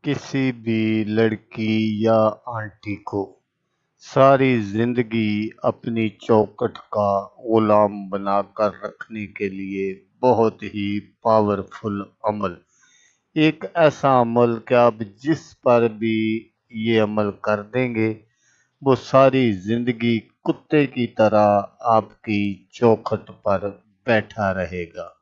किसी भी लड़की या आंटी को सारी जिंदगी अपनी चौखट का गुलाम बनाकर रखने के लिए बहुत ही पावरफुल अमल, एक ऐसा अमल कि आप जिस पर भी ये अमल कर देंगे वो सारी जिंदगी कुत्ते की तरह आपकी चौखट पर बैठा रहेगा।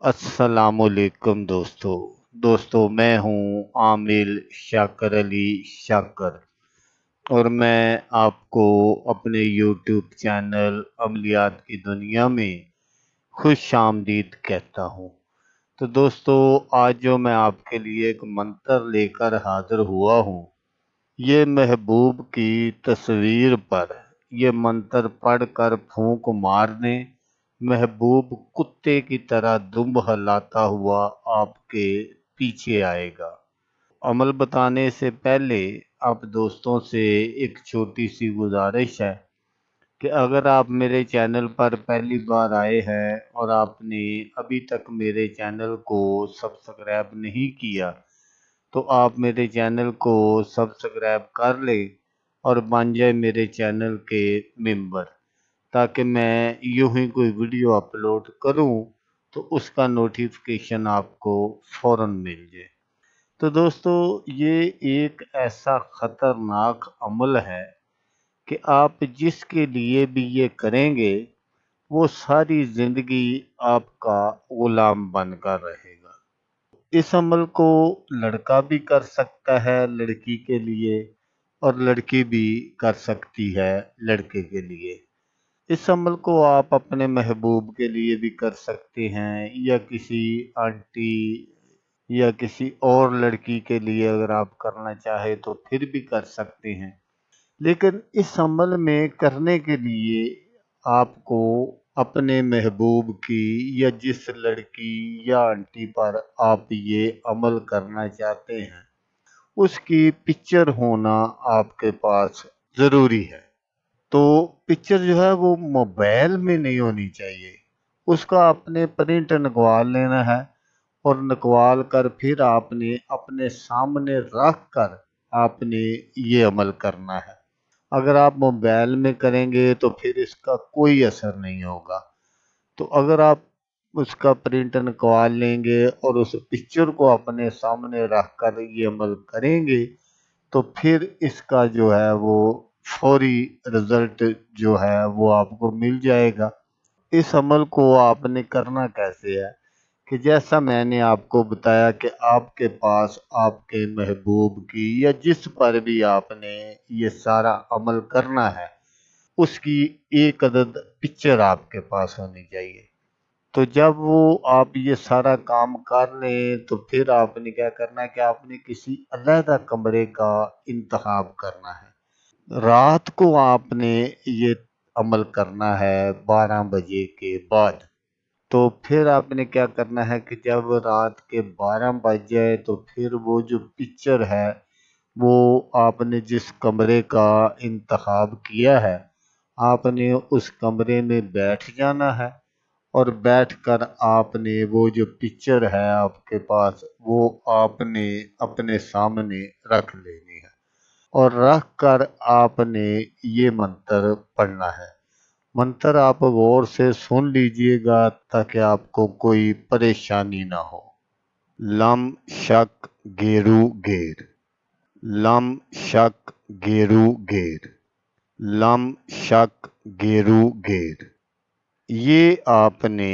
अस्सलामुअलैकुम दोस्तों, मैं हूँ आमिल शाकर अली शाकर और मैं आपको अपने यूट्यूब चैनल अमलियात की दुनिया में खुश आमदीद कहता हूँ। तो दोस्तों, आज जो मैं आपके लिए एक मंत्र लेकर हाजिर हुआ हूँ, ये महबूब की तस्वीर पर ये मंत्र पढ़कर फूंक मारने महबूब कुत्ते की तरह दुम हिलाता हुआ आपके पीछे आएगा। अमल बताने से पहले आप दोस्तों से एक छोटी सी गुजारिश है कि अगर आप मेरे चैनल पर पहली बार आए हैं और आपने अभी तक मेरे चैनल को सब्सक्राइब नहीं किया तो आप मेरे चैनल को सब्सक्राइब कर लें और बन जाए मेरे चैनल के मेंबर, ताकि मैं यूं ही कोई वीडियो अपलोड करूं तो उसका नोटिफिकेशन आपको फ़ौरन मिल जाए। तो दोस्तों, ये एक ऐसा ख़तरनाक अमल है कि आप जिसके लिए भी ये करेंगे वो सारी ज़िंदगी आपका ग़ुलाम बनकर रहेगा। इस अमल को लड़का भी कर सकता है लड़की के लिए और लड़की भी कर सकती है लड़के के लिए। इस अमल को आप अपने महबूब के लिए भी कर सकते हैं या किसी आंटी या किसी और लड़की के लिए अगर आप करना चाहे तो फिर भी कर सकते हैं। लेकिन इस अमल में करने के लिए आपको अपने महबूब की या जिस लड़की या आंटी पर आप ये अमल करना चाहते हैं उसकी पिक्चर होना आपके पास ज़रूरी है। तो पिक्चर जो है वो मोबाइल में नहीं होनी चाहिए, उसका आपने प्रिंट निकलवा लेना है और निकलवा कर फिर आपने अपने सामने रख कर आपने ये अमल करना है। अगर आप मोबाइल में करेंगे तो फिर इसका कोई असर नहीं होगा। तो अगर आप उसका प्रिंट निकलवा लेंगे और उस पिक्चर को अपने सामने रख कर ये अमल करेंगे तो फिर इसका जो है वो फौरी रिजल्ट जो है वो आपको मिल जाएगा। इस अमल को आपने करना कैसे है कि जैसा मैंने आपको बताया कि आपके पास आपके महबूब की या जिस पर भी आपने ये सारा अमल करना है उसकी एक अदद पिक्चर आपके पास होनी चाहिए। तो जब वो आप ये सारा काम कर लें तो फिर आपने क्या करना है कि आपने किसी अलहदा कमरे का इंतखाब करना है। रात को आपने ये अमल करना है 12 बजे के बाद। तो फिर आपने क्या करना है कि जब रात के 12 बज जाए तो फिर वो जो पिक्चर है वो आपने जिस कमरे का इंतखाब किया है आपने उस कमरे में बैठ जाना है और बैठकर आपने वो जो पिक्चर है आपके पास वो आपने अपने सामने रख लेनी है और रख कर आपने ये मंत्र पढ़ना है। मंत्र आप गौर से सुन लीजिएगा ताकि आपको कोई परेशानी ना हो। लम शक गेरू गेर, लम शक गेरू गेर, लम शक गेरू गेर। ये आपने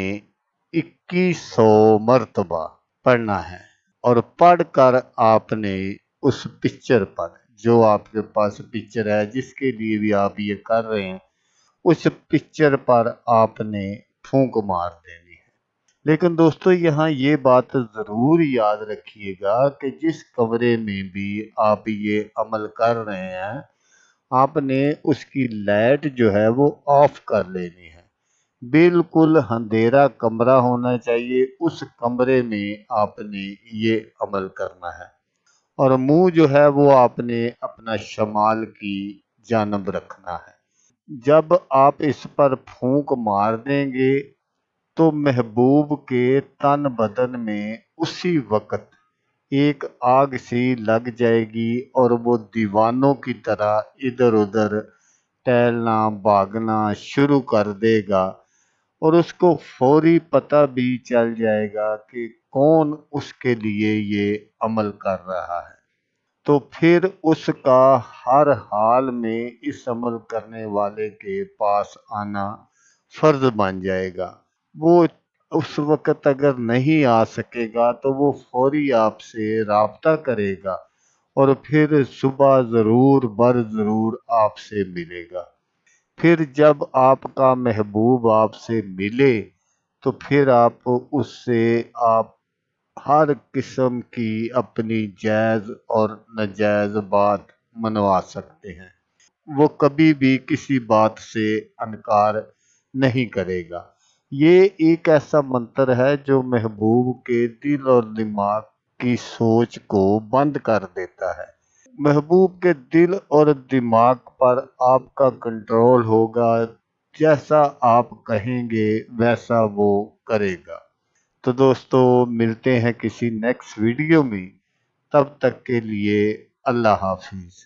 2100 मर्तबा पढ़ना है और पढ़कर आपने उस पिक्चर पर जो आपके पास पिक्चर है जिसके लिए भी आप ये कर रहे हैं उस पिक्चर पर आपने फूंक मार देनी है। लेकिन दोस्तों, यहाँ ये बात ज़रूर याद रखिएगा कि जिस कमरे में भी आप ये अमल कर रहे हैं आपने उसकी लाइट जो है वो ऑफ कर लेनी है। बिल्कुल अंधेरा कमरा होना चाहिए, उस कमरे में आपने ये अमल करना है और मुंह जो है वो आपने अपना शमाल की जानब रखना है। जब आप इस पर फूंक मार देंगे तो महबूब के तन बदन में उसी वक्त एक आग सी लग जाएगी और वो दीवानों की तरह इधर उधर टहलना भागना शुरू कर देगा और उसको फौरी पता भी चल जाएगा कि कौन उसके लिए ये अमल कर रहा है। तो फिर उसका हर हाल में इस अमल करने वाले के पास आना फर्ज बन जाएगा। वो उस वक़्त अगर नहीं आ सकेगा तो वो फौरी आपसे राब्ता करेगा और फिर सुबह ज़रूर ज़रूर आपसे मिलेगा। फिर जब आपका महबूब आपसे मिले तो फिर आप उससे आप हर किस्म की अपनी जायज़ और नाजायज़ बात मनवा सकते हैं। वो कभी भी किसी बात से इनकार नहीं करेगा। ये एक ऐसा मंत्र है जो महबूब के दिल और दिमाग की सोच को बंद कर देता है। महबूब के दिल और दिमाग पर आपका कंट्रोल होगा। जैसा आप कहेंगे वैसा वो करेगा। तो दोस्तों मिलते हैं किसी नेक्स्ट वीडियो में। तब तक के लिए अल्लाह हाफिज।